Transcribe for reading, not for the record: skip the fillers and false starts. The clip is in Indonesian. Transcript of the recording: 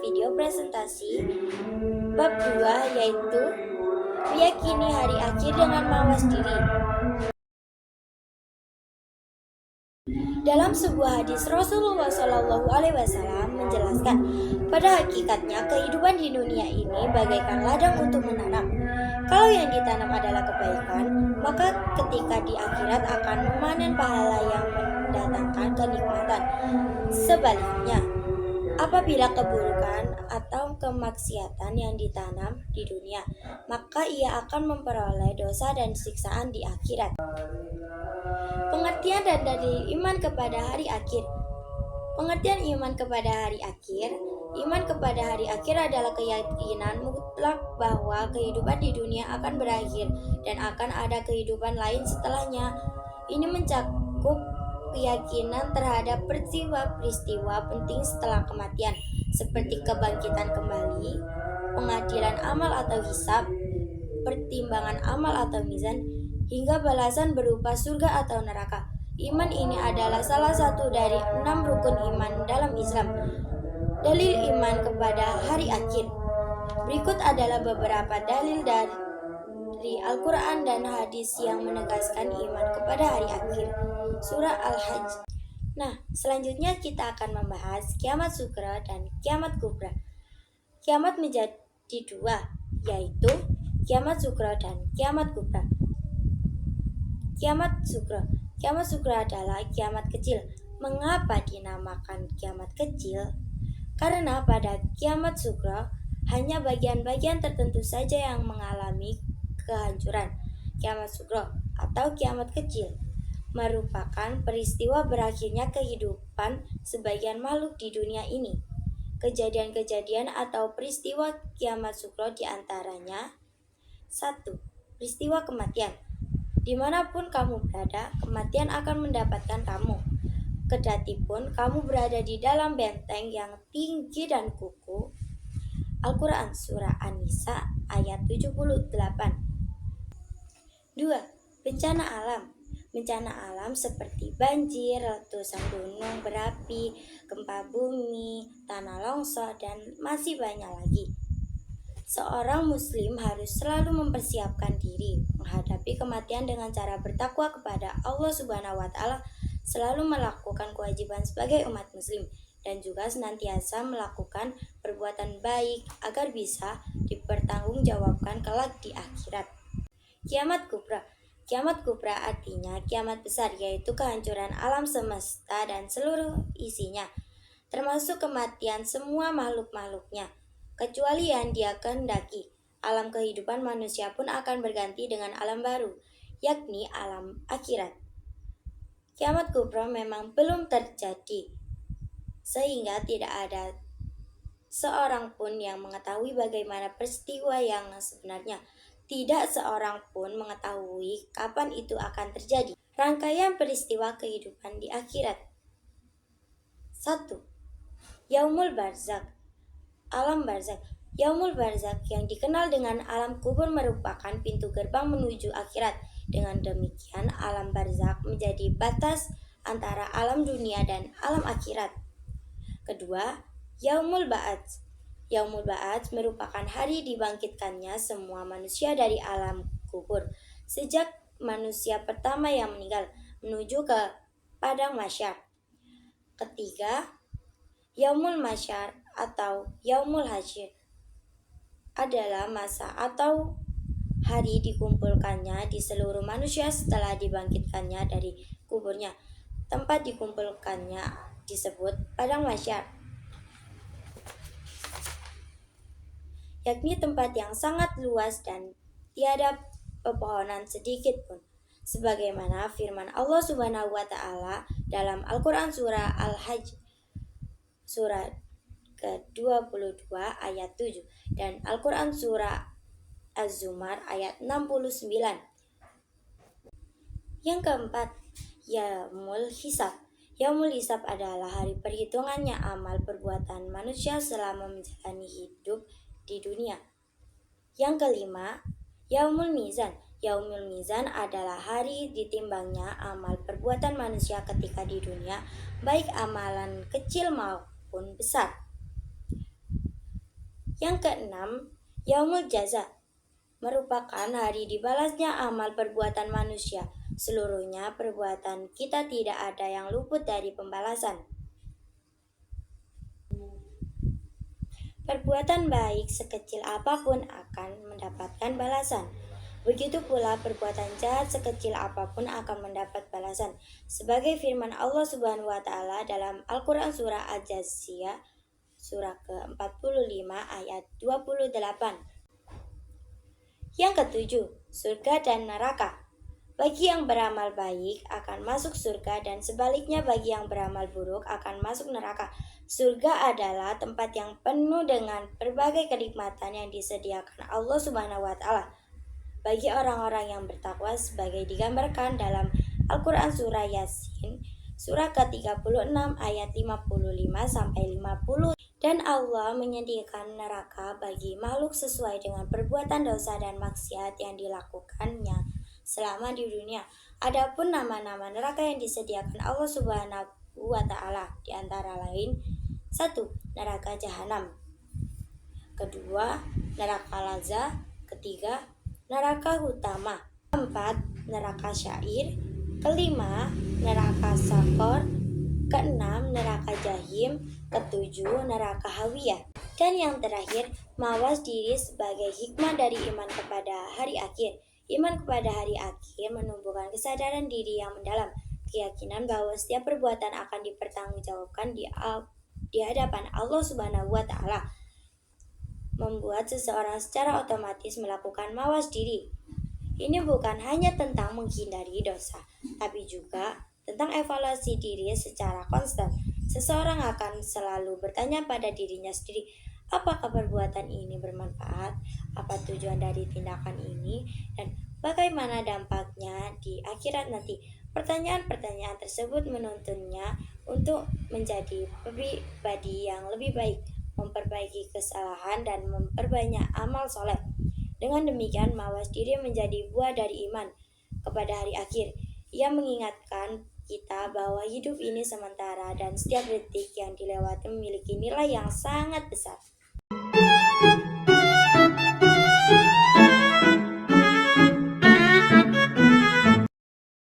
video presentasi bab 2, yaitu meyakini hari akhir dengan mawas diri. Dalam sebuah hadis, Rasulullah SAW menjelaskan, pada hakikatnya kehidupan di dunia ini bagaikan ladang untuk menanam. Kalau yang ditanam adalah kebaikan, maka ketika di akhirat akan memanen pahala yang mendatangkan kenikmatan. Sebaliknya, apabila keburukan atau kemaksiatan yang ditanam di dunia, maka ia akan memperoleh dosa dan siksaan di akhirat. Pengertian dan dari iman kepada hari akhir. Pengertian iman kepada hari akhir. Iman kepada hari akhir adalah keyakinan mutlak bahwa kehidupan di dunia akan berakhir dan akan ada kehidupan lain setelahnya. Ini mencakup keyakinan terhadap peristiwa-peristiwa penting setelah kematian, seperti kebangkitan kembali, pengadilan amal atau hisab, pertimbangan amal atau mizan, hingga balasan berupa surga atau neraka. Iman ini adalah salah satu dari 6 rukun iman dalam Islam. Dalil iman kepada hari akhir. Berikut adalah beberapa dalil dari Al-Quran dan hadis yang menegaskan iman kepada hari akhir. Surah Al-Hajj. Nah, selanjutnya kita akan membahas kiamat sugra dan kiamat kubra. Kiamat menjadi dua, yaitu kiamat sugra dan kiamat kubra. Kiamat sugra. Kiamat sugra adalah kiamat kecil. Mengapa dinamakan kiamat kecil? Karena pada kiamat sugra hanya bagian-bagian tertentu saja yang mengalami kehancuran. Kiamat sugra atau kiamat kecil merupakan peristiwa berakhirnya kehidupan sebagian makhluk di dunia ini. Kejadian-kejadian atau peristiwa kiamat sugra diantaranya: 1. Peristiwa kematian. Dimanapun kamu berada, kematian akan mendapatkan kamu. Kedatipun kamu berada di dalam benteng yang tinggi dan kukuh. Al-Quran Surah An-Nisa ayat 78. 2. Bencana alam. Bencana alam seperti banjir, letusan gunung berapi, gempa bumi, tanah longsor, dan masih banyak lagi. Seorang muslim harus selalu mempersiapkan diri menghadapi kematian dengan cara bertakwa kepada Allah Subhanahu wa Ta'ala, selalu melakukan kewajiban sebagai umat muslim, dan juga senantiasa melakukan perbuatan baik agar bisa dipertanggungjawabkan kelak di akhirat. Kiamat kubra. Kiamat kubra artinya kiamat besar, yaitu kehancuran alam semesta dan seluruh isinya, termasuk kematian semua makhluk-makhluknya, kecuali yang dia kehendaki. Alam kehidupan manusia pun akan berganti dengan alam baru, yakni alam akhirat. Kiamat kubra memang belum terjadi, sehingga tidak ada seorang pun yang mengetahui bagaimana peristiwa yang sebenarnya. Tidak seorang pun mengetahui kapan itu akan terjadi. Rangkaian peristiwa kehidupan di akhirat. 1. Yaumul Barzakh. Alam barzakh. Yaumul Barzakh yang dikenal dengan alam kubur merupakan pintu gerbang menuju akhirat. Dengan demikian, alam barzakh menjadi batas antara alam dunia dan alam akhirat. Kedua, Yaumul Ba'ats. Yaumul Ba'ats merupakan hari dibangkitkannya semua manusia dari alam kubur, sejak manusia pertama yang meninggal menuju ke padang mahsyar. Ketiga, Yaumul Mahsyar atau Yaumul Hasyr adalah masa atau hari dikumpulkannya di seluruh manusia setelah dibangkitkannya dari kuburnya. Tempat dikumpulkannya disebut padang mahsyar, yakni tempat yang sangat luas dan tiada pepohonan sedikit pun, sebagaimana firman Allah Subhanahu wa Ta'ala dalam Al-Quran Surah Al-Hajj Surah ke-22 ayat 7 dan Al-Quran Surah Az-Zumar ayat 69. Yang keempat, Yaumul Hisab. Yaumul Hisab adalah hari perhitungannya amal perbuatan manusia selama menjalani hidup di dunia. Yang kelima, Yaumul Mizan. Yaumul Mizan adalah hari ditimbangnya amal perbuatan manusia ketika di dunia, baik amalan kecil maupun besar. Yang keenam, Yaumul Jaza merupakan hari dibalasnya amal perbuatan manusia. Seluruhnya perbuatan kita tidak ada yang luput dari pembalasan. Perbuatan baik sekecil apapun akan mendapatkan balasan. Begitu pula perbuatan jahat sekecil apapun akan mendapat balasan. Sebagai firman Allah Subhanahu wa taala dalam Al-Qur'an surah Al-Jathiyah surah ke-45 ayat 28. Yang ketujuh, surga dan neraka. Bagi yang beramal baik akan masuk surga dan sebaliknya bagi yang beramal buruk akan masuk neraka. Surga adalah tempat yang penuh dengan berbagai kenikmatan yang disediakan Allah Subhanahu wa taala bagi orang-orang yang bertakwa sebagai digambarkan dalam Al-Qur'an surah Yasin surah ke-36 ayat 55 sampai 50. Dan Allah menyediakan neraka bagi makhluk sesuai dengan perbuatan dosa dan maksiat yang dilakukannya selama di dunia. Adapun nama-nama neraka yang disediakan Allah Subhanahu wa taala di antara lain: 1. Neraka jahanam. Kedua, neraka lazza. Ketiga, neraka utama. 4. Neraka syair. Kelima, neraka sakor. Keenam, neraka jahim. Ketujuh, neraka hawiyah. Dan yang terakhir, mawas diri sebagai hikmah dari iman kepada hari akhir. Iman kepada hari akhir menumbuhkan kesadaran diri yang mendalam, keyakinan bahwa setiap perbuatan akan dipertanggungjawabkan di hadapan Allah Subhanahu wa taala, membuat seseorang secara otomatis melakukan mawas diri. Ini bukan hanya tentang menghindari dosa, tapi juga tentang evaluasi diri secara konstan. Seseorang akan selalu bertanya pada dirinya sendiri, apakah perbuatan ini bermanfaat? Apa tujuan dari tindakan ini? Dan bagaimana dampaknya di akhirat nanti? Pertanyaan-pertanyaan tersebut menuntunnya untuk menjadi pribadi yang lebih baik, memperbaiki kesalahan, dan memperbanyak amal soleh. Dengan demikian, mawas diri menjadi buah dari iman kepada hari akhir. Ia mengingatkan kita bahwa hidup ini sementara dan setiap detik yang dilewati memiliki nilai yang sangat besar.